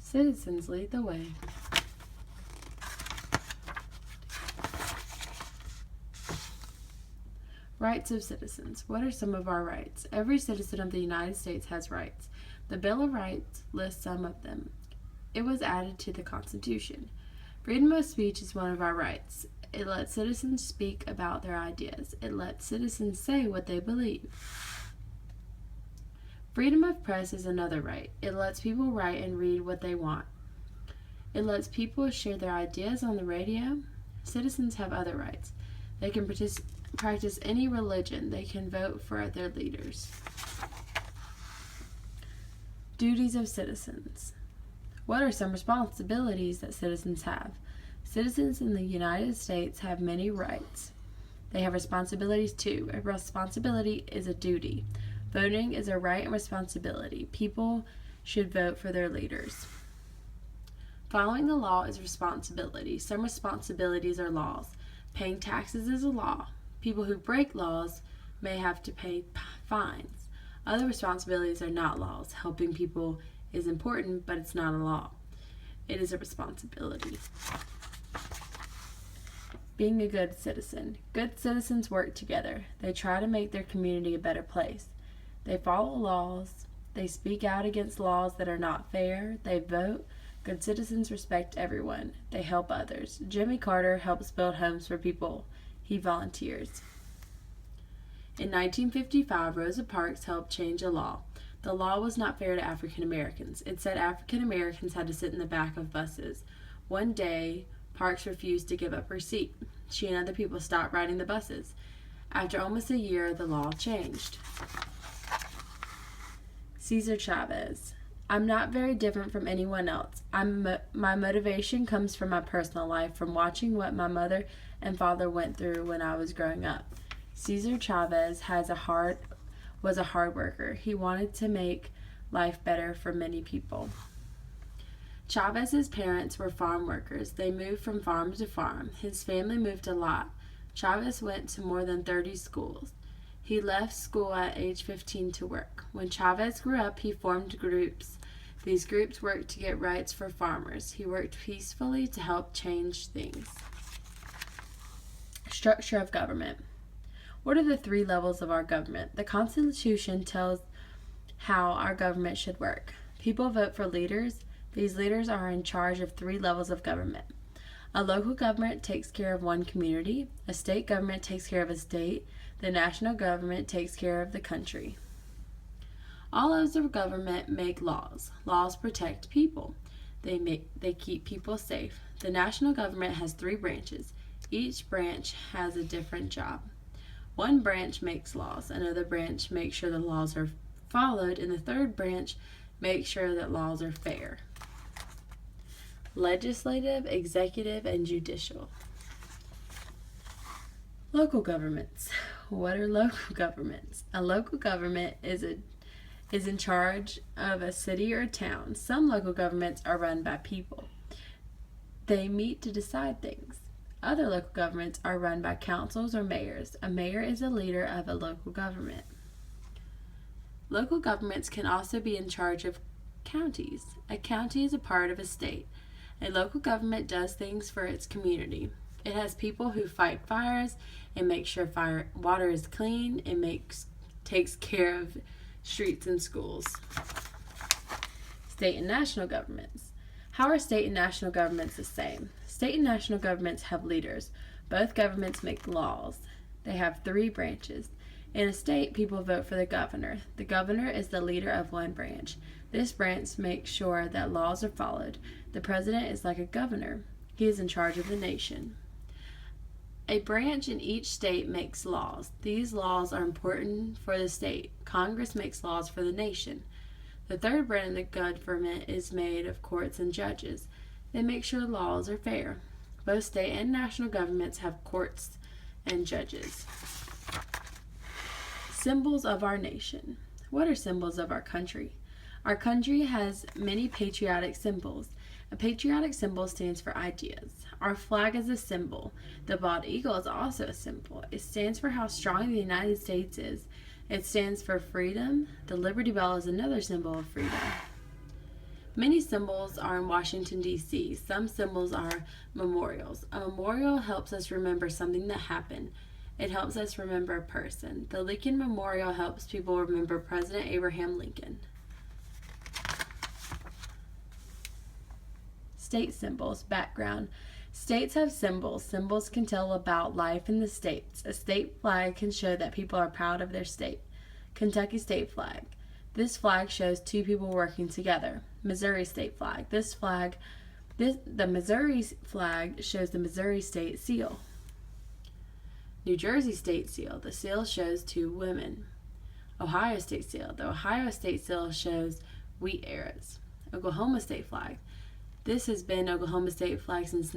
Citizens lead the way. Rights of citizens. What are some of our rights? Every citizen of the United States has rights. The Bill of Rights lists some of them. It was added to the Constitution. Freedom of speech is one of our rights. It lets citizens speak about their ideas. It lets citizens say what they believe. Freedom of press is another right. It lets people write and read what they want. It lets people share their ideas on the radio. Citizens have other rights. They can practice any religion. They can vote for their leaders. Duties of citizens. What are some responsibilities that citizens have? Citizens in the United States have many rights. They have responsibilities too. A responsibility is a duty. Voting is a right and responsibility. People should vote for their leaders. Following the law is responsibility. Some responsibilities are laws. Paying taxes is a law. People who break laws may have to pay fines. Other responsibilities are not laws. Helping people is important, but it's not a law. It is a responsibility. Being a good citizen. Good citizens work together. They try to make their community a better place. They follow laws. They speak out against laws that are not fair. They vote. Good citizens respect everyone. They help others. Jimmy Carter helps build homes for people. He volunteers. In 1955, Rosa Parks helped change a law. The law was not fair to African Americans. It said African Americans had to sit in the back of buses. One day, Parks refused to give up her seat. She and other people stopped riding the buses. After almost a year, the law changed. Cesar Chavez. I'm not very different from anyone else. My motivation comes from my personal life, from watching what my mother and father went through when I was growing up. Cesar Chavez was a hard worker. He wanted to make life better for many people. Chavez's parents were farm workers. They moved from farm to farm. His family moved a lot. Chavez went to more than 30 schools. He left school at age 15 to work. When Chavez grew up, he formed groups. These groups worked to get rights for farmers. He worked peacefully to help change things. Structure of government. What are the 3 levels of our government? The Constitution tells how our government should work. People vote for leaders. These leaders are in charge of 3 levels of government. A local government takes care of one community. A state government takes care of a state. The national government takes care of the country. All levels of government make laws. Laws protect people. They keep people safe. The national government has 3 branches. Each branch has a different job. One branch makes laws. Another branch makes sure the laws are followed. And the third branch makes sure that laws are fair. Legislative, executive, and judicial. Local governments. What are local governments? A local government is in charge of a city or a town. Some local governments are run by people. They meet to decide things. Other local governments are run by councils or mayors. A mayor is a leader of a local government. Local governments can also be in charge of counties. A county is a part of a state. A local government does things for its community. It has people who fight fires and make sure water is clean and takes care of streets and schools. State and national governments. How are state and national governments the same? State and national governments have leaders. Both governments make laws. They have 3 branches. In a state, people vote for the governor. The governor is the leader of one branch. This branch makes sure that laws are followed. The president is like a governor. He is in charge of the nation. A branch in each state makes laws. These laws are important for the state. Congress makes laws for the nation. The third branch of the government is made of courts and judges. They make sure laws are fair. Both state and national governments have courts and judges. Symbols of our nation. What are symbols of our country? Our country has many patriotic symbols. A patriotic symbol stands for ideas. Our flag is a symbol. The bald eagle is also a symbol. It stands for how strong the United States is. It stands for freedom. The Liberty Bell is another symbol of freedom. Many symbols are in Washington, D.C. Some symbols are memorials. A memorial helps us remember something that happened. It helps us remember a person. The Lincoln Memorial helps people remember President Abraham Lincoln. State symbols. Background. States have symbols. Symbols can tell about life in the states. A state flag can show that people are proud of their state. Kentucky state flag. This flag shows two people working together. Missouri state flag. The Missouri flag shows the Missouri state seal. New Jersey state seal. The seal shows two women. Ohio state seal. The Ohio state seal shows wheat ears. Oklahoma state flag. This has been Oklahoma state flag since